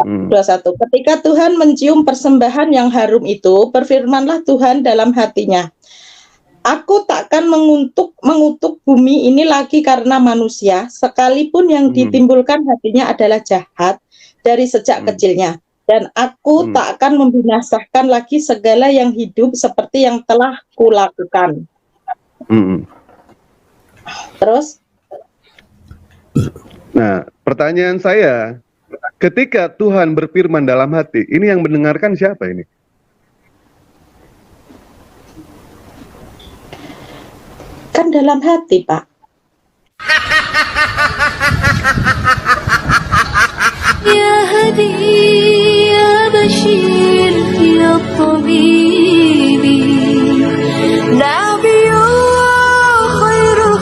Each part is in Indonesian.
21. Ketika Tuhan mencium persembahan yang harum itu, berfirmanlah Tuhan dalam hatinya, aku takkan mengutuk bumi ini lagi karena manusia, sekalipun yang ditimbulkan hatinya adalah jahat dari sejak kecilnya. Dan aku tak akan membinasakan lagi segala yang hidup seperti yang telah kulakukan. Terus? Nah, pertanyaan saya, ketika Tuhan berfirman dalam hati, ini yang mendengarkan siapa ini? Kan dalam hati, Pak. Ya Hadi, ya Bashir, ya Tabibi, Nabiyullah khairu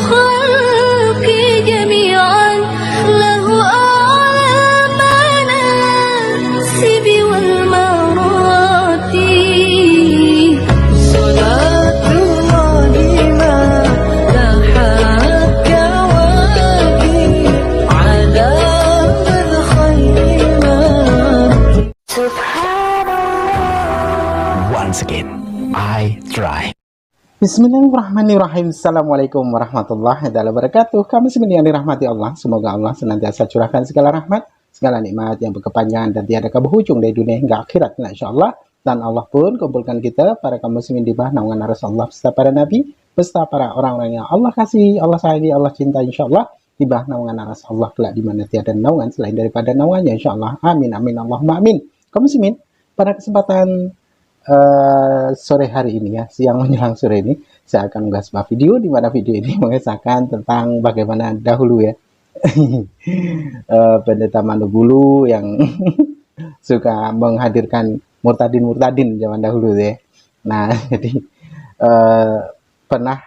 khalqi jami'an, lahu a'la manasibi wal marati, salatullahi ma lahat kawaki ala man khairi ma. Once again, I try. Bismillahirrahmanirrahim. Assalamualaikum warahmatullahi wabarakatuh. Kami yang dirahmati Allah. Semoga Allah senantiasa curahkan segala rahmat, segala nikmat yang berkepanjangan dan tiada berhujung dari dunia hingga akhirat. InsyaAllah. Dan Allah pun kumpulkan kita para kaum muslimin di bawah naungan Rasulullah beserta para nabi, beserta para orang-orang yang Allah kasih, Allah sayangi, Allah cinta, insyaAllah di bawah naungan Rasulullah kelak di mana tiada naungan selain daripada naungannya, insyaAllah. Amin, amin, Allahumma amin. Kaum muslimin, pada kesempatan sore hari ini ya, siang menjelang sore ini, saya akan mengunggah sebuah video di mana video ini mengisahkan tentang bagaimana dahulu ya pendeta Manugulu yang suka menghadirkan murtadin zaman dahulu ya. Nah, jadi pernah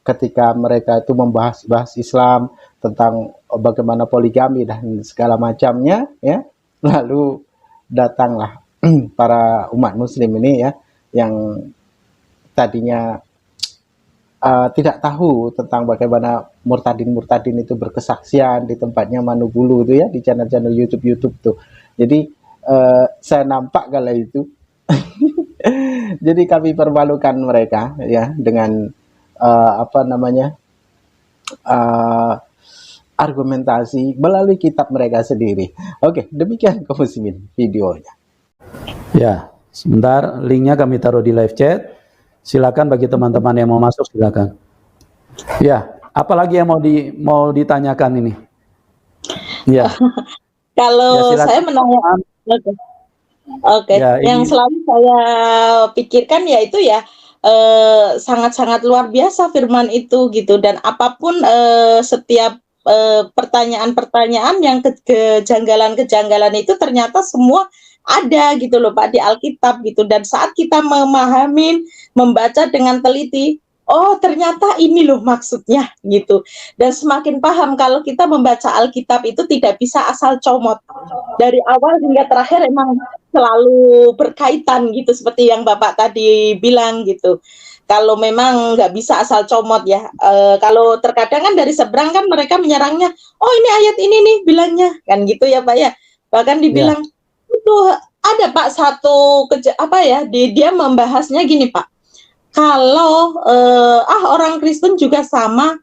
ketika mereka itu membahas Islam tentang bagaimana poligami dan segala macamnya ya, lalu datanglah para umat muslim ini ya, yang tadinya tidak tahu tentang bagaimana murtadin itu berkesaksian di tempatnya Manugulu itu ya, di channel-channel YouTube tuh. Jadi saya nampak kala itu jadi kami permalukan mereka ya dengan argumentasi melalui kitab mereka sendiri. Oke, demikian kaum muslimin videonya. Ya, sebentar, linknya kami taruh di live chat. Silakan bagi teman-teman yang mau masuk, silakan. Ya, apalagi yang mau ditanyakan ini? Ya. Kalau ya, saya menanya, oke. Ya, yang selalu saya pikirkan yaitu ya sangat-sangat luar biasa firman itu gitu, dan apapun setiap pertanyaan-pertanyaan yang kejanggalan-kejanggalan itu ternyata semua ada gitu loh Pak di Alkitab gitu, dan saat kita membaca dengan teliti, oh ternyata ini loh maksudnya gitu, dan semakin paham kalau kita membaca Alkitab itu tidak bisa asal comot dari awal hingga terakhir, emang selalu berkaitan gitu seperti yang Bapak tadi bilang gitu. Kalau memang nggak bisa asal comot ya, kalau terkadang kan dari seberang kan mereka menyerangnya, oh ini ayat ini nih bilangnya kan gitu ya Pak ya, bahkan dibilang itu ada Pak satu dia membahasnya gini Pak, kalau orang Kristen juga sama,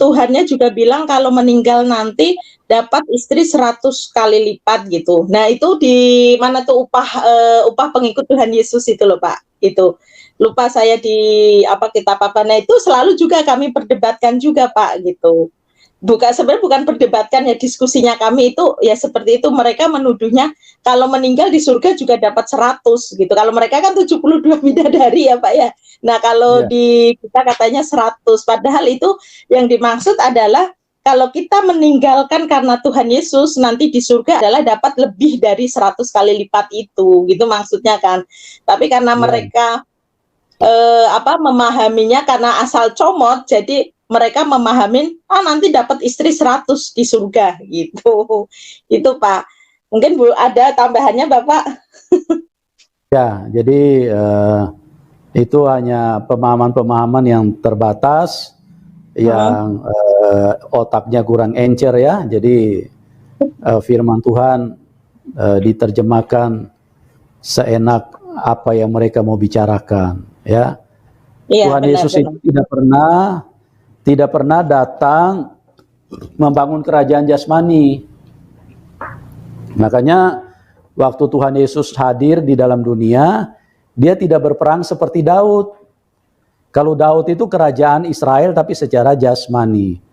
Tuhannya juga bilang kalau meninggal nanti dapat istri 100 kali lipat gitu. Nah itu di mana tuh upah pengikut Tuhan Yesus itu loh Pak, itu lupa saya di kitab apanya itu, selalu juga kami perdebatkan juga Pak gitu. Sebenarnya bukan perdebatkan ya, diskusinya kami itu ya seperti itu, mereka menuduhnya kalau meninggal di surga juga dapat 100 gitu. Kalau mereka kan 72 bidadari ya Pak ya. Nah kalau di kita katanya 100, padahal itu yang dimaksud adalah kalau kita meninggalkan karena Tuhan Yesus, nanti di surga adalah dapat lebih dari 100 kali lipat itu, gitu maksudnya kan. Tapi karena mereka memahaminya karena asal comot, jadi mereka memahamin nanti dapat istri 100 di surga gitu. Itu Pak. Mungkin ada tambahannya Bapak? Ya, jadi itu hanya pemahaman-pemahaman yang terbatas, yang otaknya kurang encer ya. Jadi firman Tuhan diterjemahkan seenak apa yang mereka mau bicarakan, ya. Iya, Tuhan Yesus itu tidak pernah datang membangun kerajaan jasmani. Makanya waktu Tuhan Yesus hadir di dalam dunia, dia tidak berperang seperti Daud. Kalau Daud itu kerajaan Israel tapi secara jasmani.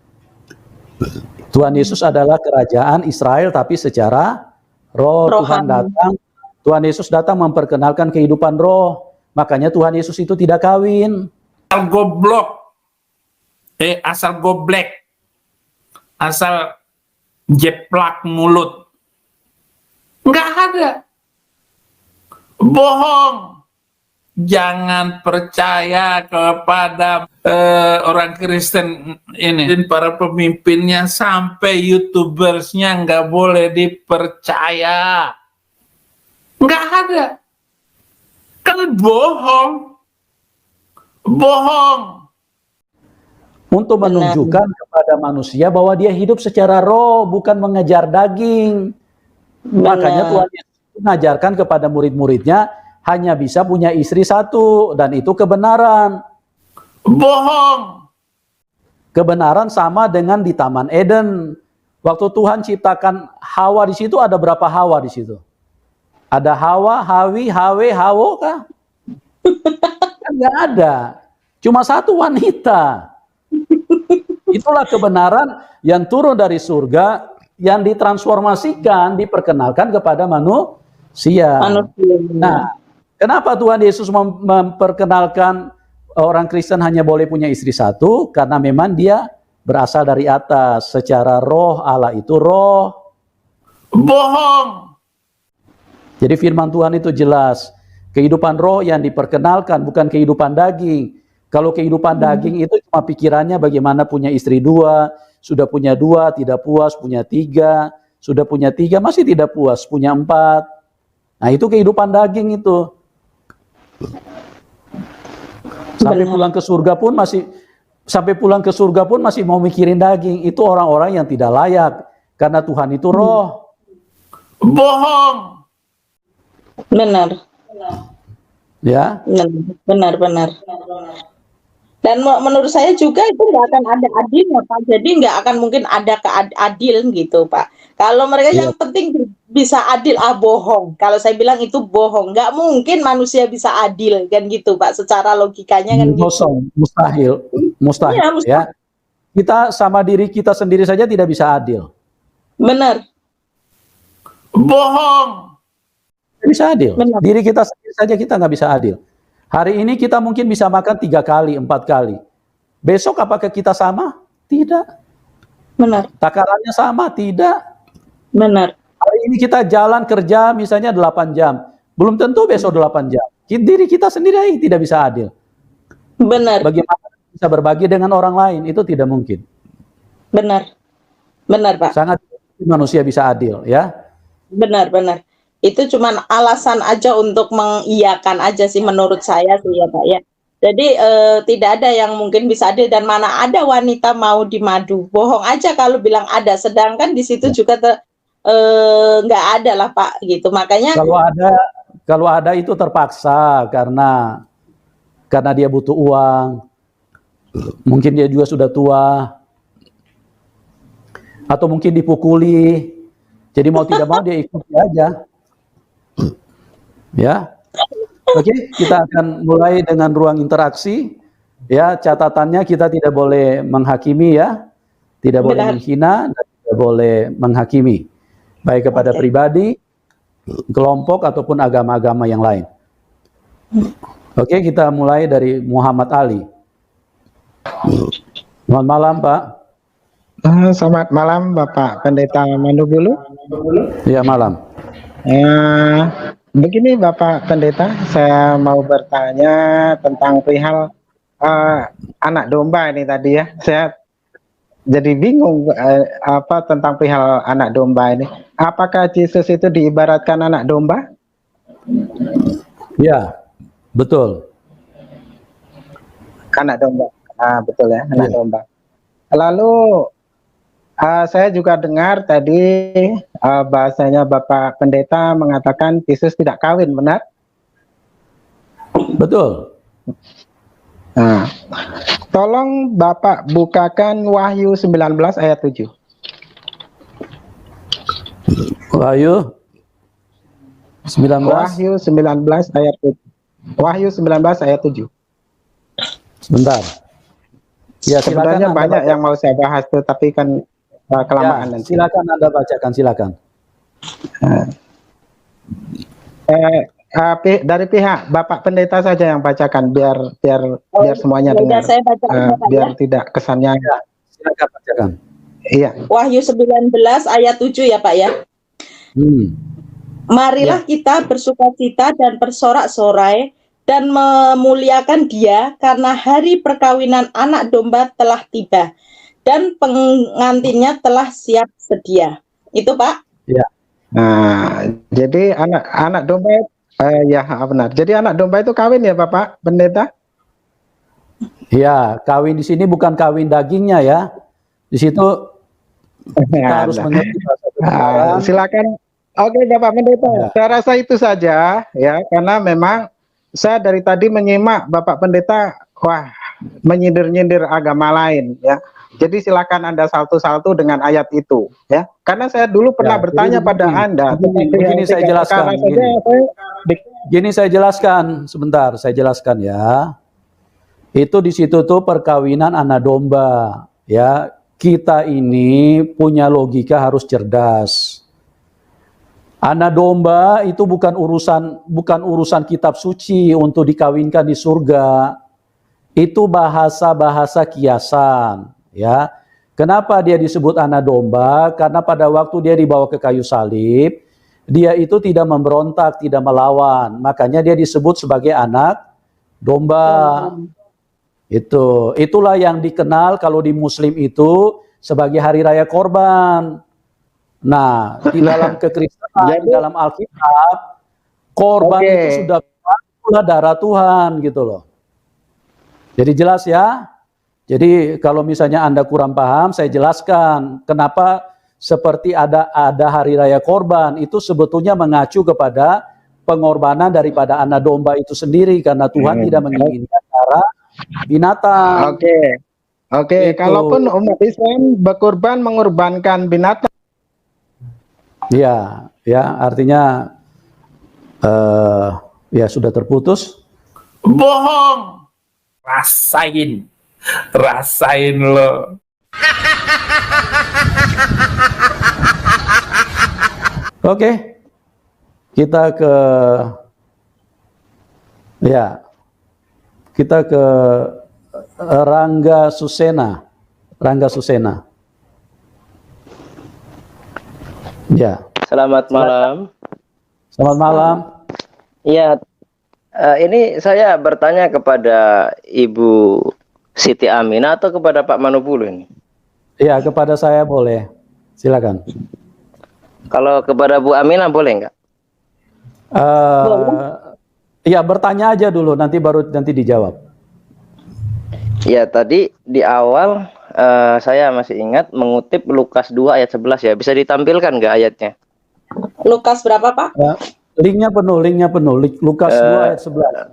Tuhan Yesus adalah kerajaan Israel tapi secara roh. Tuhan Yesus datang memperkenalkan kehidupan roh. Makanya Tuhan Yesus itu tidak kawin. Asal goblok, asal goblek, asal jeplak mulut. Nggak ada. Bohong. Jangan percaya kepada orang Kristen ini. Dan para pemimpinnya sampai YouTubersnya nggak boleh dipercaya. Nggak ada. Kan bohong. Bohong. Untuk menunjukkan kepada manusia bahwa dia hidup secara roh, bukan mengejar daging. Makanya Tuhan Yesus mengajarkan kepada murid-muridnya hanya bisa punya istri satu, dan itu kebenaran. Bohong. Kebenaran sama dengan di Taman Eden. Waktu Tuhan ciptakan Hawa, di situ ada berapa Hawa di situ? Ada Hawa, Hawi, Hawe, Hawo kah? Enggak ada. Cuma satu wanita. Itulah kebenaran yang turun dari surga, yang ditransformasikan, diperkenalkan kepada manusia. Nah, kenapa Tuhan Yesus memperkenalkan orang Kristen hanya boleh punya istri satu? Karena memang dia berasal dari atas. Secara roh, Allah itu roh. Bohong. Jadi firman Tuhan itu jelas. Kehidupan roh yang diperkenalkan, bukan kehidupan daging. Kalau kehidupan daging itu cuma pikirannya bagaimana punya istri dua, sudah punya dua, tidak puas, punya tiga, sudah punya tiga, masih tidak puas, punya empat. Nah itu kehidupan daging itu. Sampai pulang ke surga pun masih mau mikirin daging. Itu orang-orang yang tidak layak. Karena Tuhan itu roh. Bohong. Benar. Ya. Benar. Dan menurut saya juga itu nggak akan ada adilnya, Pak. Jadi nggak akan mungkin ada keadil gitu, Pak. Kalau mereka yang penting bisa adil, bohong. Kalau saya bilang itu bohong. Nggak mungkin manusia bisa adil, kan gitu, Pak. Secara logikanya kan gitu. Mustahil. Ya, mustahil. Ya. Kita sama diri kita sendiri saja tidak bisa adil. Benar. Bohong. Bisa adil. Benar. Diri kita sendiri saja kita nggak bisa adil. Hari ini kita mungkin bisa makan 3 kali, 4 kali. Besok apakah kita sama? Tidak. Benar. Takarannya sama? Tidak. Benar. Hari ini kita jalan kerja misalnya 8 jam. Belum tentu besok 8 jam. Diri kita sendiri tidak bisa adil. Benar. Bagaimana bisa berbagi dengan orang lain? Itu tidak mungkin. Benar. Benar, Pak. Sangat manusia bisa adil, ya. Benar. Itu cuma alasan aja untuk mengiyakan aja sih menurut saya sih ya Pak ya. Jadi tidak ada yang mungkin bisa adil, dan mana ada wanita mau dimadu. Bohong aja kalau bilang ada, sedangkan di situ juga nggak ada lah Pak gitu. Makanya kalau ada itu terpaksa karena dia butuh uang. Mungkin dia juga sudah tua. Atau mungkin dipukuli. Jadi mau tidak mau dia ikuti aja. Ya, oke, kita akan mulai dengan ruang interaksi. Ya, catatannya kita tidak boleh menghakimi ya, tidak boleh menghina, dan tidak boleh menghakimi, baik kepada pribadi, kelompok ataupun agama-agama yang lain. Oke, kita mulai dari Muhammad Ali. Selamat malam, Pak. Selamat malam, Bapak Pendeta Mandubulu. Ya, malam. Begini Bapak Pendeta, saya mau bertanya tentang perihal anak domba ini tadi ya. Saya jadi bingung tentang perihal anak domba ini. Apakah Yesus itu diibaratkan anak domba? Ya, betul. Anak domba. Betul ya, anak domba. Lalu Saya juga dengar tadi bahasanya Bapak Pendeta mengatakan Yesus tidak kawin, benar? Betul. Nah, tolong Bapak bukakan Wahyu 19 ayat 7. Wahyu 19. Wahyu 19 ayat 7. Wahyu 19 ayat 7. Sebentar. Ya, Sebenarnya silakan banyak Anda yang mau saya bahas tuh, tapi kan kelamaan nanti. silakan Anda bacakan, silakan. Dari pihak Bapak Pendeta saja yang bacakan biar semuanya Ya udah, dengar. saya bacakan ya, Pak, Biar ya. tidak kesannya. Silakan bacakan. Iya. Wahyu 19 ayat 7 ya Pak ya. Marilah kita bersukacita dan bersorak-sorai dan memuliakan Dia karena hari perkawinan anak domba telah tiba dan pengantinnya telah siap sedia. Itu Pak. Nah, jadi anak domba ya benar. Jadi anak domba itu kawin ya Bapak Pendeta? Ya, kawin di sini bukan kawin dagingnya ya. Di situ kita harus mengerti bahasa kebenaran. Silakan. Oke Bapak Pendeta, saya rasa itu saja ya, karena memang saya dari tadi menyimak Bapak Pendeta, wah menyindir-nyindir agama lain ya. Jadi silakan Anda salto-salto dengan ayat itu ya. Karena saya dulu pernah bertanya pada Anda. Begini saya jelaskan. Gini saya jelaskan sebentar, saya jelaskan ya. Itu di situ tuh perkawinan anak domba ya. Kita ini punya logika harus cerdas. Anak domba itu bukan urusan kitab suci untuk dikawinkan di surga. Itu bahasa-bahasa kiasan, ya. Kenapa dia disebut anak domba? Karena pada waktu dia dibawa ke kayu salib, dia itu tidak memberontak, tidak melawan. Makanya dia disebut sebagai anak domba. Itulah yang dikenal kalau di Muslim itu sebagai hari raya korban. Nah, di dalam kekristenan, di dalam Alkitab, korban itu sudah darah Tuhan gitu loh. Jadi jelas ya. Jadi kalau misalnya Anda kurang paham, saya jelaskan kenapa seperti ada hari raya korban itu sebetulnya mengacu kepada pengorbanan daripada anak domba itu sendiri karena Tuhan tidak menginginkan darah binatang. Oke. Kalaupun umat Islam berkorban mengorbankan binatang. Ya, artinya ya sudah terputus. Bohong. Rasain lo. Oke. Kita ke Rangga Susena. Ya. Selamat malam. Selamat malam. Iya, ini saya bertanya kepada Ibu Siti Aminah atau kepada Pak Manupulu ini? Iya, kepada saya boleh. Silakan. Kalau kepada Bu Aminah boleh nggak? Ya, bertanya aja dulu, nanti dijawab. Ya, tadi di awal saya masih ingat mengutip Lukas 2 ayat 11 ya. Bisa ditampilkan nggak ayatnya? Lukas berapa Pak? Ya, linknya penuh. Lukas 2 ayat 11.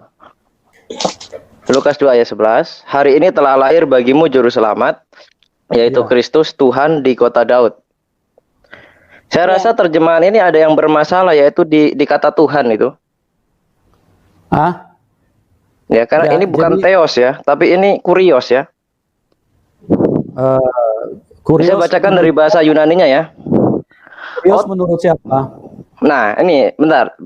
Lukas 2 ayat 11. Hari ini telah lahir bagimu juru selamat, yaitu Kristus Tuhan di kota Daud. Saya rasa terjemahan ini ada yang bermasalah, yaitu di kata Tuhan itu. Ya, karena ini bukan Theos ya, tapi ini Kurios ya. Bisa bacakan dari bahasa Yunaninya ya. Kurios menurut siapa? Nah, ini bentar.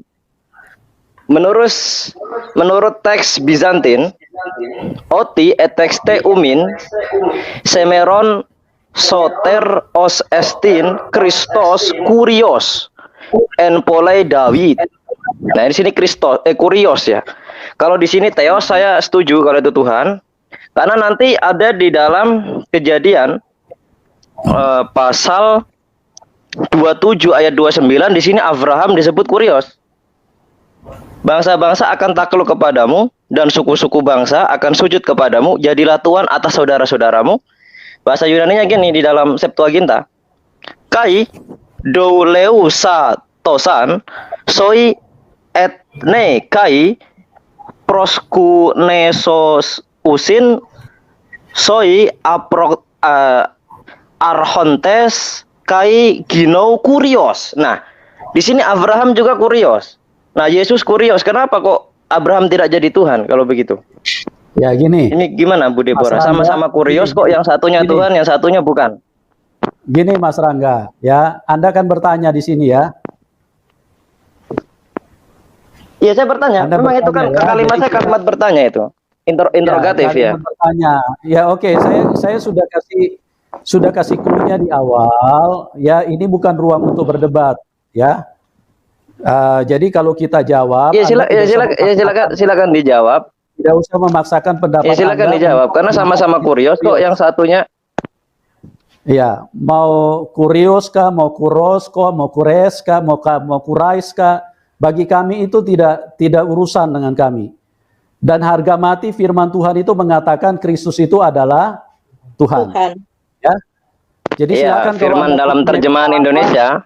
Menurut teks Bizantin, oti etexte umin semeron soter os estin Christos Kurios en polei David. Nah, di sini Kurios ya. Kalau di sini Theos saya setuju kalau itu Tuhan. Karena nanti ada di dalam Kejadian pasal 27 ayat 29 di sini Abraham disebut Kurios. Bangsa-bangsa akan takluk kepadamu dan suku-suku bangsa akan sujud kepadamu. Jadilah tuan atas saudara-saudaramu. Bahasa Yunaninya gini di dalam Septuaginta. Kai douleusa tosan soi etne kai proskunesos usin soi archontes kai ginou kurios. Nah, di sini Abraham juga kurios. Nah, Yesus kurios. Kenapa kok Abraham tidak jadi Tuhan kalau begitu? Ya gini. Ini gimana Bu Deborah? Mas Rangga, Sama-sama kurios kok, yang satunya gini. Tuhan, yang satunya bukan. Gini Mas Rangga, ya Anda kan bertanya di sini ya. Iya, saya bertanya. Anda Memang itu kan bertanya, ya. kalimat saya kalimat bertanya itu. Interrogatif ya. Bertanya. Ya oke, saya sudah kasih clue-nya di awal. Ya ini bukan ruang untuk berdebat, ya. Jadi kalau kita jawab, Ya, Anda tidak usah silakan dijawab. tidak usah memaksakan pendapat Ya, silakan Anda. dijawab karena sama-sama kurios kok, yang satunya. Ya, mau kurios kah, mau kuros kah, mau kures kah, mau kurais kah, bagi kami itu tidak urusan dengan kami. Dan harga mati firman Tuhan itu mengatakan Kristus itu adalah Tuhan. Ya. Jadi Iya, silakan kalau firman Anda dalam punya terjemahan pengalaman, Indonesia.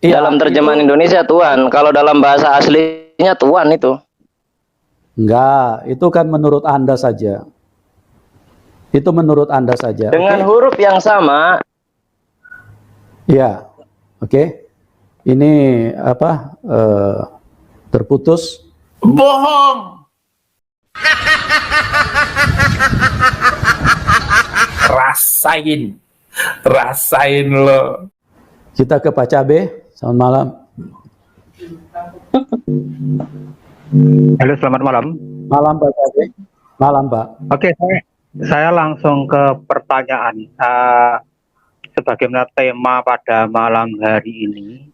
iya, Dalam terjemahan Indonesia Tuhan, kalau dalam bahasa aslinya Tuhan itu. Enggak, itu kan menurut Anda saja. Itu menurut Anda saja. Dengan oke? huruf yang sama. Ya, oke. Ini apa? Terputus. Bohong. Rasain lo. Kita ke Pak Cabe. Selamat malam. Halo, selamat malam. Malam Pak Cabe. Malam Pak. Oke, saya langsung ke pertanyaan. Sebagaimana tema pada malam hari ini,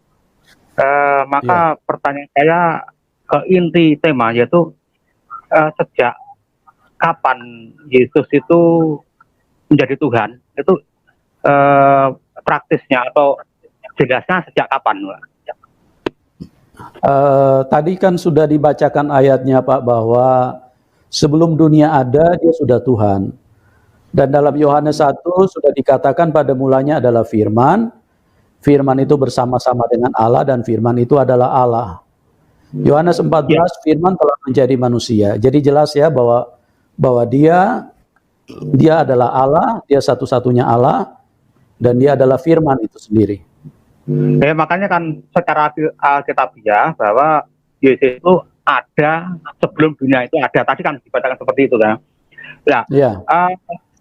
maka pertanyaan saya ke inti tema, yaitu sejak kapan Yesus itu menjadi Tuhan? Itu praktisnya atau jelasnya sejak kapan, Pak? Tadi kan sudah dibacakan ayatnya Pak, bahwa sebelum dunia ada dia sudah Tuhan. Dan dalam Yohanes 1 sudah dikatakan pada mulanya adalah firman. Firman itu bersama-sama dengan Allah dan firman itu adalah Allah. Yohanes 14 firman telah menjadi manusia. Jadi jelas ya bahwa dia adalah Allah, dia satu-satunya Allah, dan dia adalah firman itu sendiri. Makanya kan secara alkitabiah bahwa Yesus itu ada sebelum dunia itu ada. Tadi kan dikatakan seperti itu kan. Nah,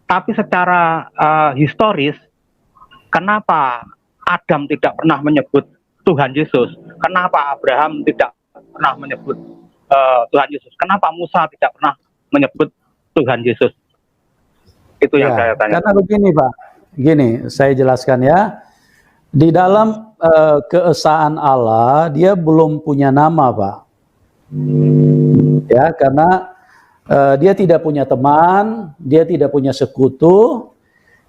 tapi secara historis, kenapa Adam tidak pernah menyebut Tuhan Yesus? Kenapa Abraham tidak pernah menyebut Tuhan Yesus? Kenapa Musa tidak pernah menyebut Tuhan Yesus? Itu yang saya tanya. Karena begini Pak, gini saya jelaskan ya. Di dalam keesaan Allah, dia belum punya nama Pak. Ya, karena dia tidak punya teman, dia tidak punya sekutu,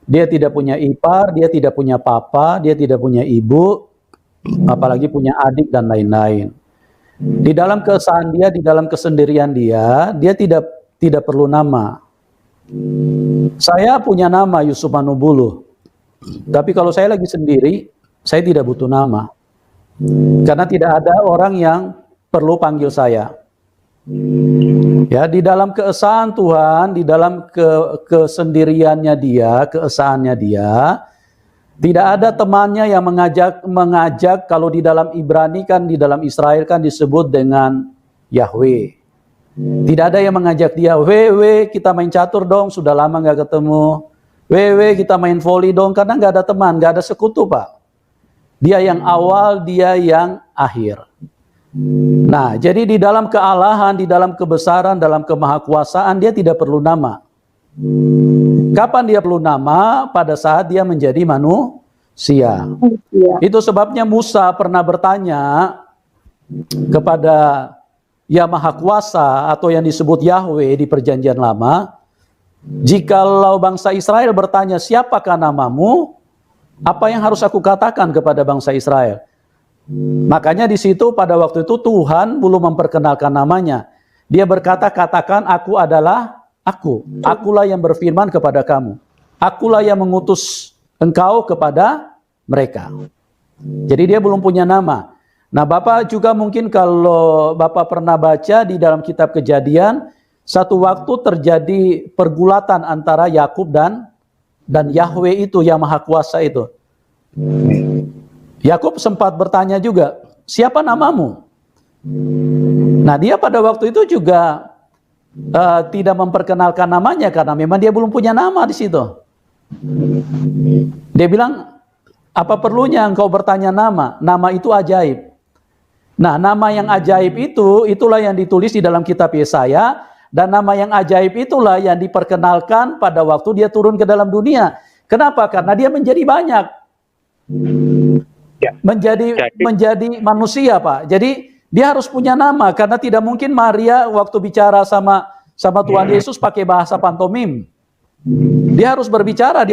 dia tidak punya ipar, dia tidak punya papa, dia tidak punya ibu, apalagi punya adik dan lain-lain. Di dalam keesaan dia, di dalam kesendirian dia tidak perlu nama. Saya punya nama Yusuf Manubulu, tapi kalau saya lagi sendiri, saya tidak butuh nama, karena tidak ada orang yang perlu panggil saya. Ya, di dalam keesaan Tuhan, di dalam kesendiriannya dia, keesaannya dia, tidak ada temannya yang mengajak. Kalau di dalam Ibrani kan, di dalam Israel kan disebut dengan Yahweh. Tidak ada yang mengajak dia, wewe kita main catur dong, sudah lama nggak ketemu. Wewe kita main volley dong, karena nggak ada teman, nggak ada sekutu Pak. Dia yang awal, dia yang akhir. Nah, jadi di dalam kealahan, di dalam kebesaran, dalam kemahakuasaan, dia tidak perlu nama. Kapan dia perlu nama? Pada saat dia menjadi manusia. Itu sebabnya Musa pernah bertanya kepada Yang Maha Kuasa atau yang disebut Yahweh di Perjanjian Lama, jikalau bangsa Israel bertanya, siapakah namamu? Apa yang harus aku katakan kepada bangsa Israel? Makanya di situ pada waktu itu Tuhan belum memperkenalkan namanya. Dia berkata, katakan aku adalah aku. Akulah yang berfirman kepada kamu. akulah yang mengutus engkau kepada mereka. Jadi dia belum punya nama. Nah, Bapak juga mungkin kalau Bapak pernah baca di dalam kitab Kejadian, satu waktu terjadi pergulatan antara Yakub dan Yahweh itu yang Maha Kuasa itu. Yakub sempat bertanya juga, siapa namamu? Nah, dia pada waktu itu juga tidak memperkenalkan namanya karena memang dia belum punya nama di situ. Dia bilang, apa perlunya engkau bertanya nama? Nama itu ajaib. Nah, nama yang ajaib itu, itulah yang ditulis di dalam kitab Yesaya, dan nama yang ajaib itulah yang diperkenalkan pada waktu dia turun ke dalam dunia. Kenapa? Karena dia menjadi banyak. Menjadi manusia, Pak. Jadi dia harus punya nama, karena tidak mungkin Maria waktu bicara sama Tuhan Yesus pakai bahasa pantomim. Dia harus berbicara,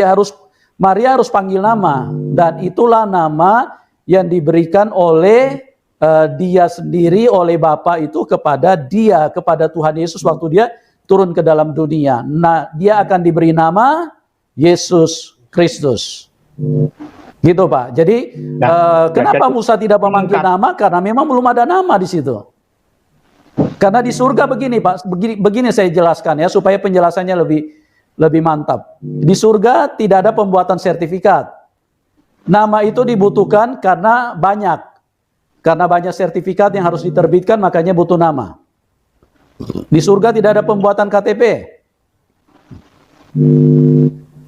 Maria harus panggil nama, dan itulah nama yang diberikan oleh dia sendiri, oleh Bapa itu kepada Tuhan Yesus waktu dia turun ke dalam dunia. Nah, dia akan diberi nama Yesus Kristus. Gitu, Pak. Jadi kenapa Musa tidak memanggil nama? Karena memang belum ada nama di situ. Karena di surga begini, Pak, begini saya jelaskan ya supaya penjelasannya lebih mantap. Di surga tidak ada pembuatan sertifikat. Nama itu dibutuhkan karena banyak sertifikat yang harus diterbitkan, makanya butuh nama. Di surga tidak ada pembuatan KTP.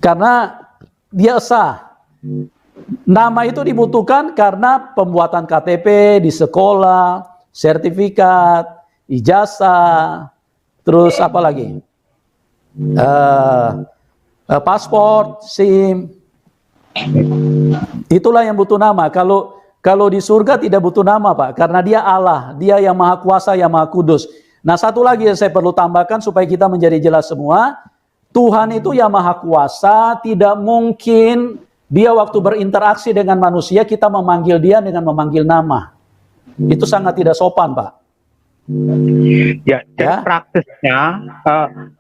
Karena dia sah. Nama itu dibutuhkan karena pembuatan KTP di sekolah, sertifikat, ijazah, terus apa lagi? Paspor, SIM. Itulah yang butuh nama. Kalau di surga tidak butuh nama, Pak, karena dia Allah, dia yang Maha Kuasa, yang Maha Kudus. Nah, satu lagi yang saya perlu tambahkan supaya kita menjadi jelas semua, Tuhan itu yang Maha Kuasa, tidak mungkin dia waktu berinteraksi dengan manusia kita memanggil dia dengan memanggil nama. Itu sangat tidak sopan, Pak. Ya, jadi praktisnya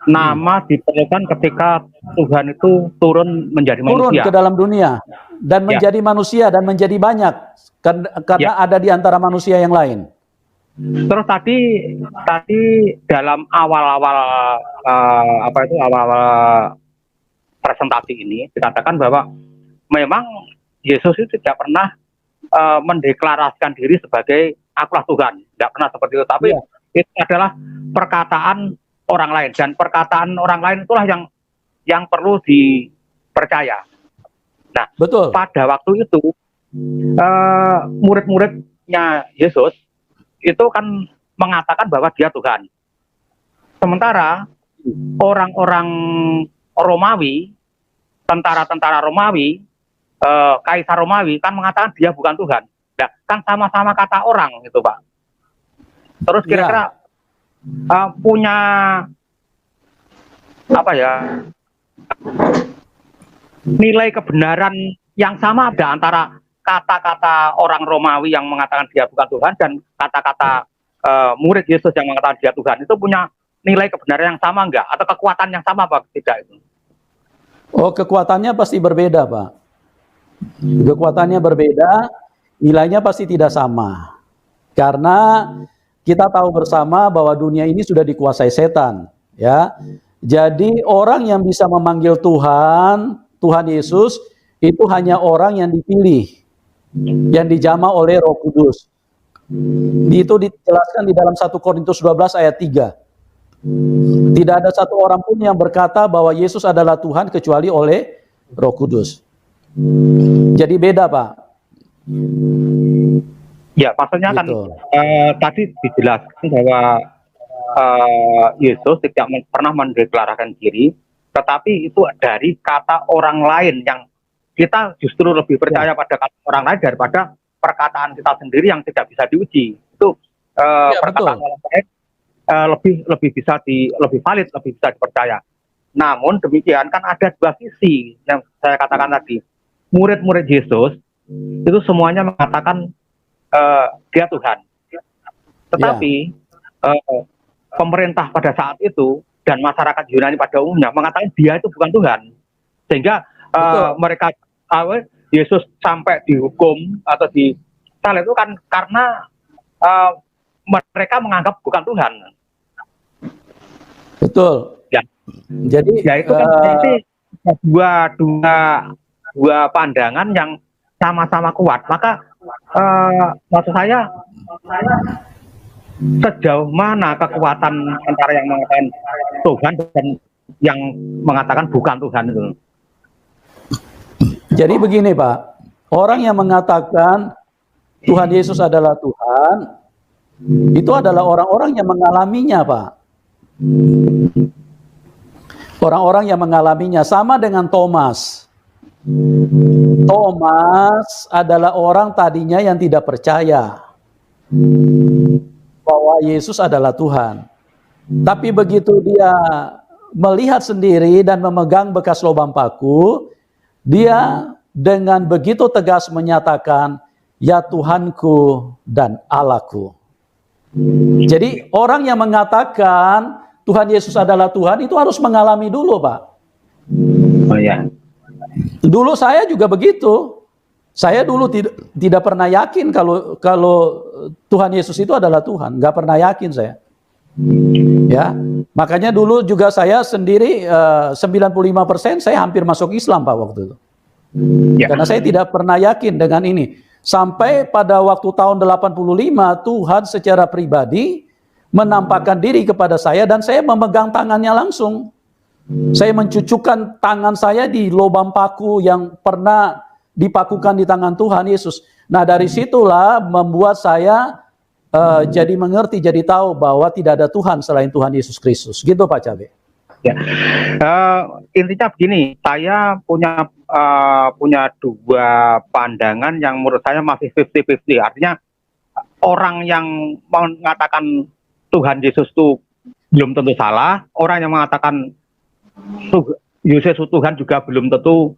nama diperlukan ketika Tuhan itu turun menjadi manusia. Turun ke dalam dunia dan menjadi manusia dan menjadi banyak karena ada di antara manusia yang lain. Terus tadi dalam awal-awal awal-awal presentasi ini dikatakan bahwa memang Yesus itu tidak pernah mendeklarasikan diri sebagai akulah Tuhan, tidak pernah seperti itu. Tapi itu adalah perkataan orang lain, dan perkataan orang lain itulah yang perlu dipercaya. Nah, betul. Pada waktu itu murid-muridnya Yesus itu kan mengatakan bahwa dia Tuhan. Sementara orang-orang Romawi, tentara-tentara Romawi, Kaisar Romawi kan mengatakan dia bukan Tuhan. Nah, kan sama-sama kata orang gitu, Pak. Terus kira-kira punya nilai kebenaran yang sama ada antara kata-kata orang Romawi yang mengatakan dia bukan Tuhan dan kata-kata murid Yesus yang mengatakan dia Tuhan, itu punya nilai kebenaran yang sama enggak? Atau kekuatan yang sama apa tidak itu? Oh, kekuatannya pasti berbeda, Pak. Kekuatannya berbeda, nilainya pasti tidak sama. Karena kita tahu bersama bahwa dunia ini sudah dikuasai setan, ya. Jadi orang yang bisa memanggil Tuhan Yesus itu hanya orang yang dipilih, yang dijamah oleh Roh Kudus. Itu dijelaskan di dalam 1 Korintus 12 ayat 3. Tidak ada satu orang pun yang berkata bahwa Yesus adalah Tuhan kecuali oleh Roh Kudus. Jadi beda, Pak. Ya, maksudnya gitu. Tadi dijelaskan bahwa Yesus tidak pernah mendeklarasikan diri, tetapi itu dari kata orang lain yang kita justru lebih percaya pada kata orang lain daripada perkataan kita sendiri yang tidak bisa diuji. Itu perkataan orang lain lebih bisa lebih valid, lebih bisa dipercaya. Namun demikian kan ada dua sisi yang saya katakan tadi. Murid-murid Yesus itu semuanya mengatakan dia Tuhan. Tetapi pemerintah pada saat itu dan masyarakat Yunani pada umumnya mengatakan dia itu bukan Tuhan. Sehingga Betul. mereka Yesus sampai dihukum atau disalib itu kan karena mereka menganggap bukan Tuhan. Betul. Ya. Jadi Ya itu kan berarti dua pandangan yang sama-sama kuat. Maka maksud saya sejauh mana kekuatan antara yang mengatakan Tuhan dan yang mengatakan bukan Tuhan itu. Jadi begini Pak, orang yang mengatakan Tuhan Yesus adalah Tuhan, itu adalah orang-orang yang mengalaminya Pak. Orang-orang yang mengalaminya, sama dengan Thomas. Thomas adalah orang tadinya yang tidak percaya bahwa Yesus adalah Tuhan. Tapi begitu dia melihat sendiri dan memegang bekas lubang paku, dia dengan begitu tegas menyatakan, "Ya Tuhanku dan Allahku." Jadi orang yang mengatakan Tuhan Yesus adalah Tuhan itu harus mengalami dulu, Pak. Oh ya. Dulu saya juga begitu. Saya dulu tidak pernah yakin kalau Tuhan Yesus itu adalah Tuhan, nggak pernah yakin saya. Ya, makanya dulu juga saya sendiri 95% saya hampir masuk Islam Pak waktu itu. Ya. Karena saya tidak pernah yakin dengan ini. Sampai pada waktu tahun 85 Tuhan secara pribadi menampakkan diri kepada saya dan saya memegang tangannya langsung. Saya mencucukkan tangan saya di lubang paku yang pernah dipakukan di tangan Tuhan Yesus. Nah dari situlah membuat saya jadi mengerti, jadi tahu bahwa tidak ada Tuhan selain Tuhan Yesus Kristus. Gitu Pak Cabe. Ya. Intinya begini, saya punya dua pandangan yang menurut saya masih 50-50. Artinya orang yang mengatakan Tuhan Yesus itu belum tentu salah, orang yang mengatakan Yesus Tuhan juga belum tentu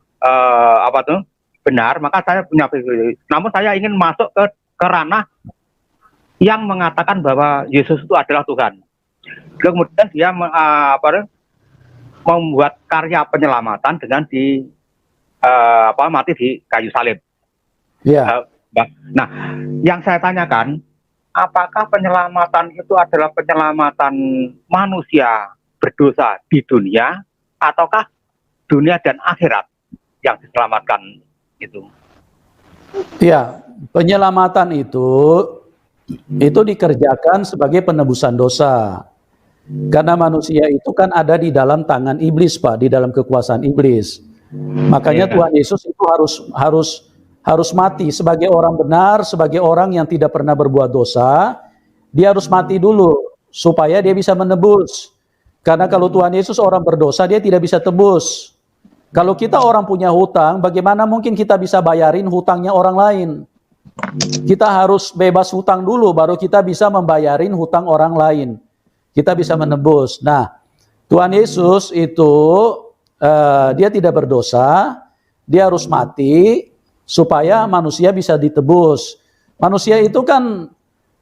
benar. Maka saya punya 50-50. Namun saya ingin masuk ke ranah yang mengatakan bahwa Yesus itu adalah Tuhan. Kemudian dia membuat karya penyelamatan dengan mati di kayu salib. Iya. Nah, yang saya tanyakan, apakah penyelamatan itu adalah penyelamatan manusia berdosa di dunia, ataukah dunia dan akhirat yang diselamatkan itu? Iya, penyelamatan itu dikerjakan sebagai penebusan dosa. Karena manusia itu kan ada di dalam tangan iblis, Pak, di dalam kekuasaan iblis. Makanya Tuhan Yesus itu harus mati sebagai orang benar, sebagai orang yang tidak pernah berbuat dosa. Dia harus mati dulu supaya dia bisa menebus. Karena kalau Tuhan Yesus orang berdosa, dia tidak bisa tebus. Kalau kita orang punya hutang, bagaimana mungkin kita bisa bayarin hutangnya orang lain? Kita harus bebas hutang dulu, baru kita bisa membayarin hutang orang lain. Kita bisa menebus. Nah, Tuhan Yesus itu dia tidak berdosa, dia harus mati supaya manusia bisa ditebus. Manusia itu kan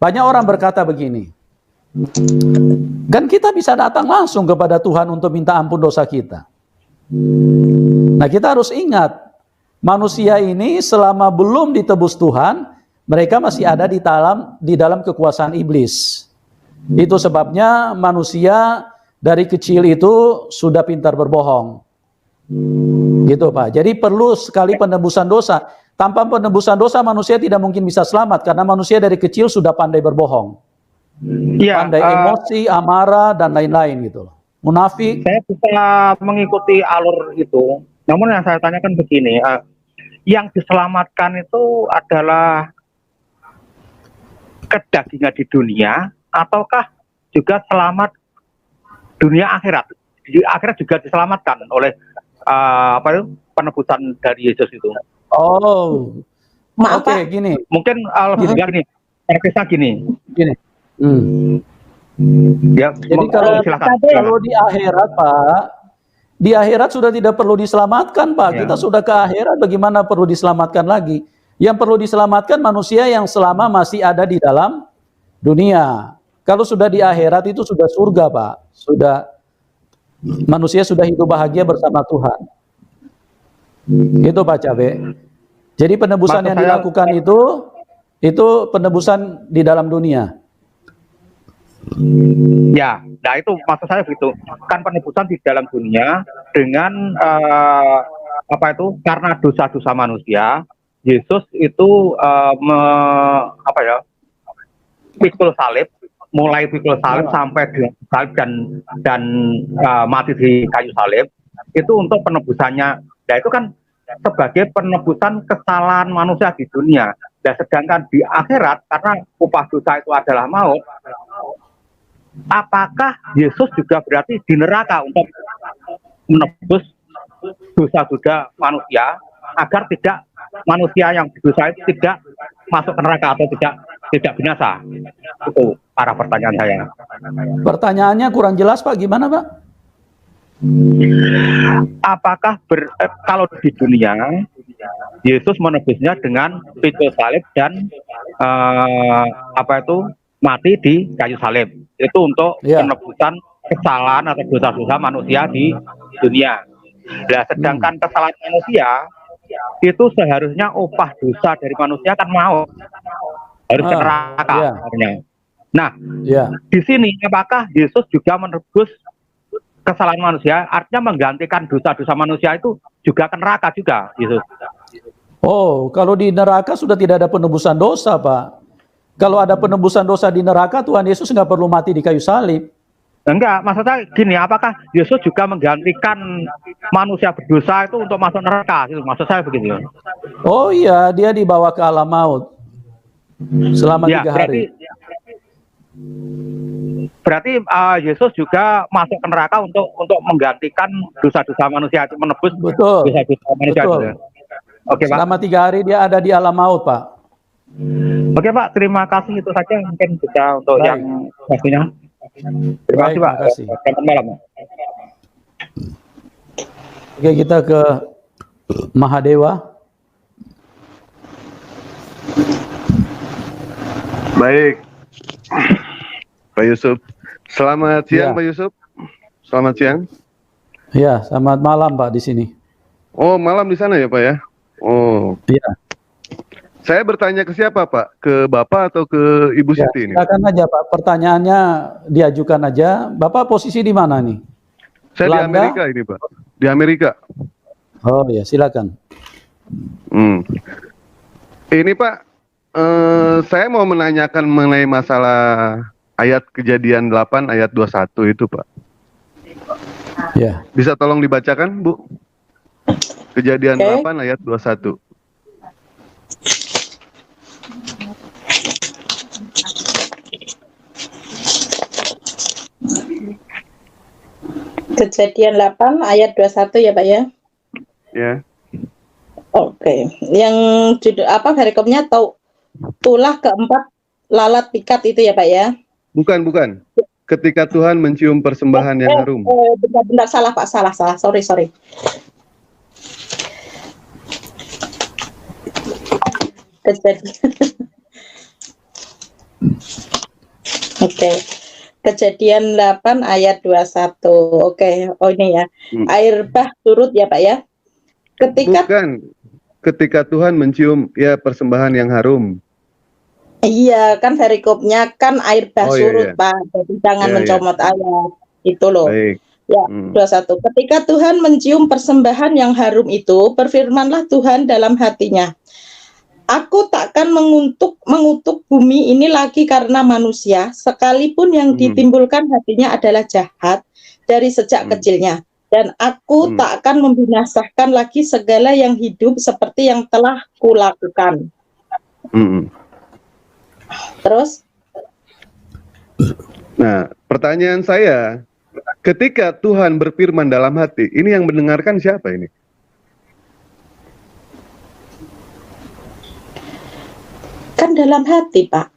banyak orang berkata begini, kan kita bisa datang langsung kepada Tuhan untuk minta ampun dosa kita. Nah, kita harus ingat, manusia ini selama belum ditebus Tuhan, mereka masih ada di dalam kekuasaan iblis. Itu sebabnya manusia dari kecil itu sudah pintar berbohong. Gitu Pak. Jadi perlu sekali penebusan dosa. Tanpa penebusan dosa manusia tidak mungkin bisa selamat karena manusia dari kecil sudah pandai berbohong. Ya, pandai emosi, amarah dan lain-lain gitu loh. Munafik. Saya bisa mengikuti alur itu. Namun yang saya tanyakan begini, yang diselamatkan itu adalah kedagingan di dunia, ataukah juga selamat dunia akhirat? Di akhirat juga diselamatkan oleh penebusan dari Yesus itu. Oh, Maaf, oke, Pak. gini. Mungkin lebih gini, praktisnya gini. Gini. Ya, Jadi silakan. kalau di akhirat Pak, di akhirat sudah tidak perlu diselamatkan Pak. Ya. Kita sudah ke akhirat, bagaimana perlu diselamatkan lagi? Yang perlu diselamatkan manusia yang selama masih ada di dalam dunia. Kalau sudah di akhirat itu sudah surga Pak. Manusia sudah hidup bahagia bersama Tuhan. Itu Pak Cabe. Jadi penebusan Maksud yang saya- dilakukan itu penebusan di dalam dunia. Ya, nah itu maksud saya begitu. Kan penebusan di dalam dunia dengan apa itu? Karena dosa-dosa manusia, Yesus itu apa ya? Pikul salib, mulai pikul salib sampai di salib dan mati di kayu salib itu untuk penebusannya. Nah itu kan sebagai penebusan kesalahan manusia di dunia. Dan sedangkan di akhirat karena upah dosa itu adalah maut, apakah Yesus juga berarti di neraka untuk menebus dosa-dosa manusia agar tidak manusia yang berdosa itu tidak masuk ke neraka atau tidak binasa? Itu arah pertanyaan saya. Pertanyaannya kurang jelas Pak, gimana Pak? Apakah kalau di dunia Yesus menebusnya dengan pikul salib dan apa itu mati di kayu salib, itu untuk penebusan kesalahan atau dosa-dosa manusia di dunia. Nah, sedangkan kesalahan manusia itu seharusnya upah dosa dari manusia kan maut, harus ke neraka. Nah, di sini apakah Yesus juga menebus kesalahan manusia? Artinya menggantikan dosa-dosa manusia itu juga ke neraka juga, Yesus. Oh, kalau di neraka sudah tidak ada penebusan dosa, Pak. Kalau ada penebusan dosa di neraka, Tuhan Yesus nggak perlu mati di kayu salib. Enggak, maksudnya gini, apakah Yesus juga menggantikan manusia berdosa itu untuk masuk neraka? Itu maksud saya begitu. Oh iya, dia dibawa ke alam maut selama 3 hari. Berarti Yesus juga masuk ke neraka untuk menggantikan dosa-dosa manusia itu, menebus dosa-dosa manusia. Betul. Itu. Oke, Pak. Selama 3 hari dia ada di alam maut, Pak. Oke, Pak, terima kasih, itu saja mungkin bisa untuk yang pastinya. Terima kasih, Pak. Selamat malam. Oke, kita ke Mahadewa. Baik, Pak Yusuf. Selamat siang, Pak Yusuf. Selamat siang. Ya, selamat malam, Pak, di sini. Oh, malam di sana ya, Pak ya? Oh. Iya. Saya bertanya ke siapa, Pak? Ke Bapak atau ke Ibu Siti ini? Silakan aja, Pak. Pertanyaannya diajukan aja. Bapak posisi di mana nih? Saya di Amerika ini, Pak. Di Amerika. Oh ya, silakan. Ini, Pak, saya mau menanyakan mengenai masalah ayat Kejadian 8 ayat 21 itu, Pak. Ya. Bisa tolong dibacakan, Bu? Kejadian 8 ayat 21. Kejadian 8 ayat 21 ya Pak ya? Ya. Oke. Yang judul apa perikopnya tulah keempat lalat pikat itu ya Pak ya? Bukan. Ketika Tuhan mencium persembahan yang harum. Benar-benar salah Pak, salah. Sorry. Oke. Kejadian 8 ayat 21. Oke. Oh ini ya. Air bah surut ya Pak ya? Bukan. Ketika Tuhan mencium ya persembahan yang harum. Iya, kan perikopnya kan air bah surut, Pak. Jadi jangan mencomot ayat. Itu loh. Baik. Ya, 21. Ketika Tuhan mencium persembahan yang harum itu, berfirmanlah Tuhan dalam hatinya, Aku takkan mengutuk bumi ini lagi karena manusia, sekalipun yang ditimbulkan hatinya adalah jahat dari sejak kecilnya. Dan aku tak akan membinasakan lagi segala yang hidup seperti yang telah kulakukan. Terus? Nah, pertanyaan saya, ketika Tuhan berfirman dalam hati, ini yang mendengarkan siapa ini? Kan dalam hati, Pak.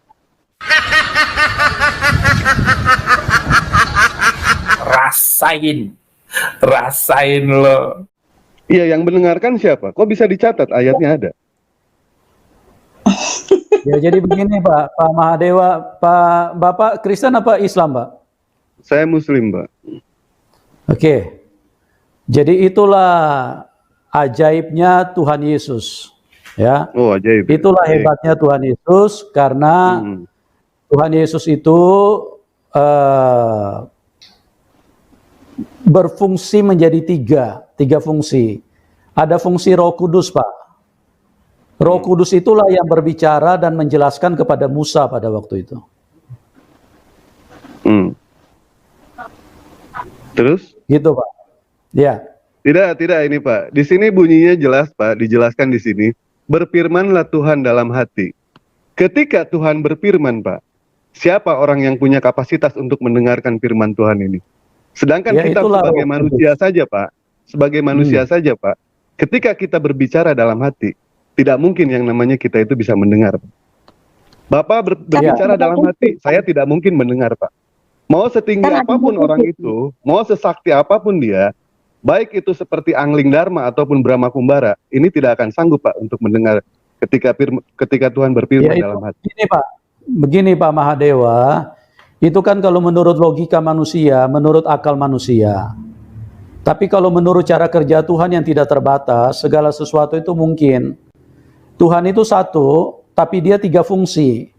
Rasain lo. Iya, yang mendengarkan siapa? Kok bisa dicatat ayatnya ada? Ya jadi begini Pak Mahadewa, Bapak Kristen apa Islam, Pak? Saya Muslim, Pak. Oke. Jadi itulah ajaibnya Tuhan Yesus. Ya, Oh, ajaib. itulah Baik. hebatnya Tuhan Yesus, karena Tuhan Yesus itu berfungsi menjadi tiga fungsi. Ada fungsi Roh Kudus, Pak. Roh Kudus itulah yang berbicara dan menjelaskan kepada Musa pada waktu itu. Terus? Gitu, Pak. Ya. Tidak ini Pak. Di sini bunyinya jelas Pak, dijelaskan di sini. Berfirmanlah Tuhan dalam hati. Ketika Tuhan berfirman Pak, siapa orang yang punya kapasitas untuk mendengarkan firman Tuhan ini? Sedangkan Ya, kita itulah sebagai Roh manusia saja Pak, sebagai manusia saja Pak, ketika kita berbicara dalam hati, tidak mungkin yang namanya kita itu bisa mendengar. Bapak berbicara dalam hati, saya tidak mungkin mendengar Pak. Mau setinggi apapun orang itu, mau sesakti apapun dia, baik itu seperti Angling Dharma ataupun Brahma Kumbara, ini tidak akan sanggup Pak untuk mendengar ketika Tuhan berfirman dalam hati. Begini Pak Mahadewa, itu kan kalau menurut logika manusia, menurut akal manusia. Tapi kalau menurut cara kerja Tuhan yang tidak terbatas, segala sesuatu itu mungkin. Tuhan itu satu, tapi dia tiga fungsi.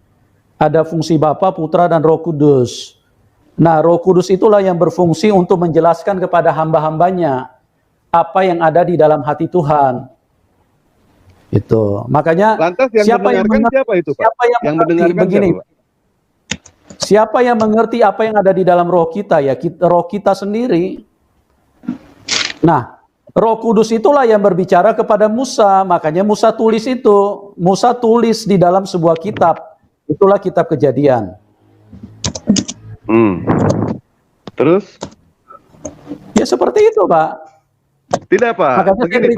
Ada fungsi Bapa, Putra, dan Roh Kudus. Nah, Roh Kudus itulah yang berfungsi untuk menjelaskan kepada hamba-hambanya apa yang ada di dalam hati Tuhan. Itu. Makanya lantas yang mendengarkan siapa itu Pak? Siapa yang mendengarkan begini, siapa, siapa yang mengerti apa yang ada di dalam roh kita? Ya, roh kita sendiri. Nah, Roh Kudus itulah yang berbicara kepada Musa. Makanya Musa tulis itu. Musa tulis di dalam sebuah kitab. Itulah kitab Kejadian. Terus? Ya seperti itu, Pak. Tidak, Pak. Makanya begini,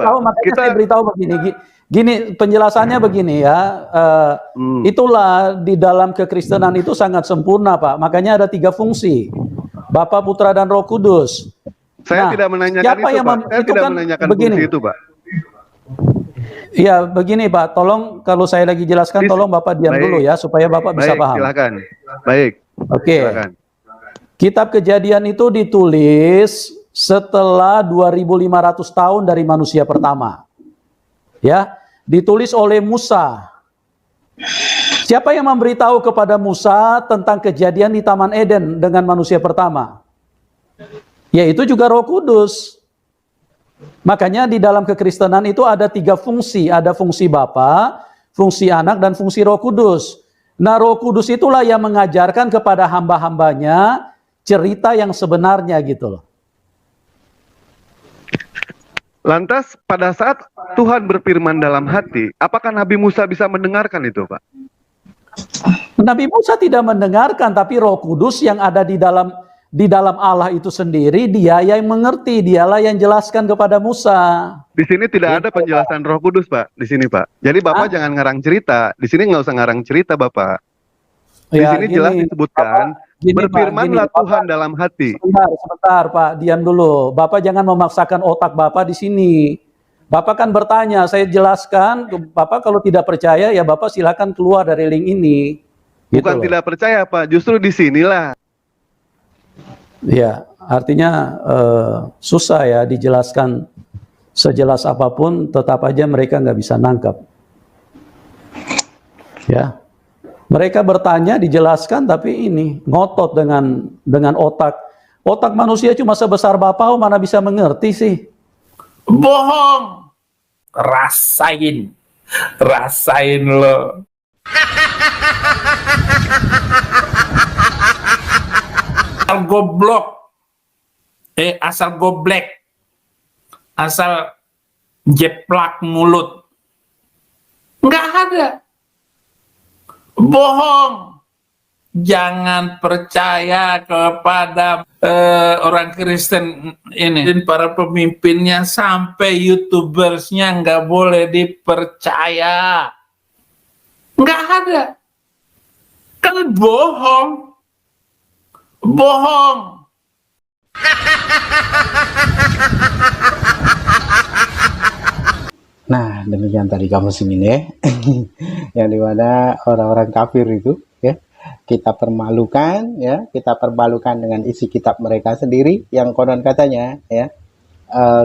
saya beritahu begini. Gini penjelasannya begini ya. Itulah di dalam kekristenan itu sangat sempurna, Pak. Makanya ada tiga fungsi. Bapa, Putra, dan Roh Kudus. Saya tidak menanyakan itu, Pak. Saya tidak menanyakan fungsi itu, Pak. Ya, begini, Pak. Tolong kalau saya lagi jelaskan, tolong Bapak diam dulu ya, supaya Bapak bisa paham. Silakan. Baik. Oke. Silakan. Kitab Kejadian itu ditulis setelah 2500 tahun dari manusia pertama. Ya, ditulis oleh Musa. Siapa yang memberitahu kepada Musa tentang kejadian di Taman Eden dengan manusia pertama? Yaitu juga Roh Kudus. Makanya di dalam kekristenan itu ada tiga fungsi. Ada fungsi Bapa, fungsi Anak, dan fungsi Roh Kudus. Nah, Roh Kudus itulah yang mengajarkan kepada hamba-hambanya cerita yang sebenarnya gitu loh. Lantas pada saat Tuhan berfirman dalam hati, apakah Nabi Musa bisa mendengarkan itu, Pak? Nabi Musa tidak mendengarkan, tapi Roh Kudus yang ada di dalam Allah itu sendiri, dia yang mengerti, dialah yang jelaskan kepada Musa. Di sini tidak ada penjelasan Roh Kudus, Pak. Di sini, Pak. Jadi Bapak jangan ngarang cerita. Di sini nggak usah ngarang cerita, Bapak. Di sini jelas disebutkan, berfirmanlah Tuhan dalam hati. Sebentar, Pak. Diam dulu. Bapak jangan memaksakan otak Bapak di sini. Bapak kan bertanya, saya jelaskan. Bapak kalau tidak percaya, ya Bapak silakan keluar dari link ini. Bukan gitu tidak percaya, Pak. Justru di sinilah. Ya, artinya susah ya dijelaskan sejelas apapun, tetap aja mereka nggak bisa nangkap. Ya, mereka bertanya, dijelaskan, tapi ini ngotot dengan otak. Otak manusia cuma sebesar Bapak, mana bisa mengerti sih? Bohong. Rasain lo. Asal goblok, asal goblek, asal jeplak mulut, nggak ada. Bohong. Jangan percaya kepada orang Kristen ini dan para pemimpinnya, sampai YouTubersnya nggak boleh dipercaya. Nggak ada. Kan bohong. Bohong. Nah, demikian tadi kamu ini yang dimana orang-orang kafir itu ya kita permalukan dengan isi kitab mereka sendiri yang konon katanya ya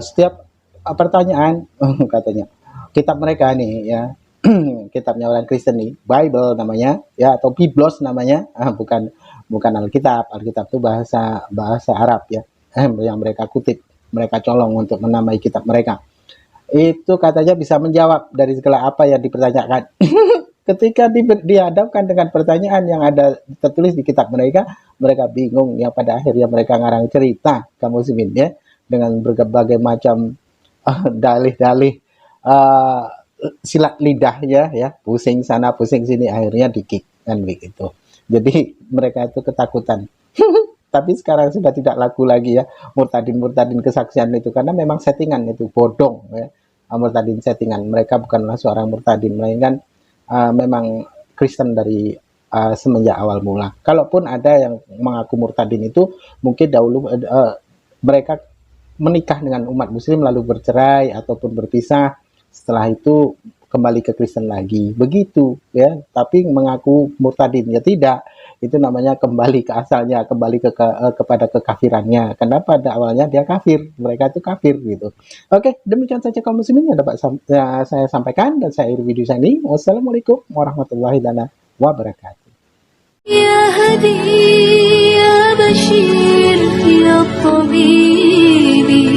setiap pertanyaan katanya kitab mereka nih ya, kitabnya orang Kristen nih, Bible namanya ya, atau Biblos namanya, bukan bukan Alkitab. Alkitab itu bahasa bahasa Arab ya, yang mereka kutip, mereka colong untuk menamai kitab mereka. Itu katanya bisa menjawab dari segala apa yang dipertanyakan. Ketika dihadapkan dengan pertanyaan yang ada tertulis di kitab mereka, mereka bingung ya, pada akhirnya mereka ngarang cerita kaum muslimin ya, dengan berbagai macam dalih-dalih, silat lidah ya, pusing sana pusing sini, akhirnya dikik kan begitu. Jadi mereka itu ketakutan. Tapi sekarang sudah tidak laku lagi ya, murtadin kesaksian itu, karena memang settingan itu, bodong ya, murtadin settingan. Mereka bukanlah seorang murtadin, melainkan memang Kristen dari semenjak awal mula. Kalaupun ada yang mengaku murtadin itu mungkin dahulu mereka menikah dengan umat muslim lalu bercerai ataupun berpisah, setelah itu kembali ke Kristen lagi, begitu ya. Tapi mengaku murtadin ya tidak, itu namanya kembali ke asalnya, kembali kepada kekafirannya, karena pada awalnya dia kafir, mereka itu kafir gitu. Oke, demikian saja kaum muslimin yang dapat saya sampaikan, dan saya akhiri video saya ini. Wassalamualaikum warahmatullahi wabarakatuh. يا هدي يا بشير يا طبيبي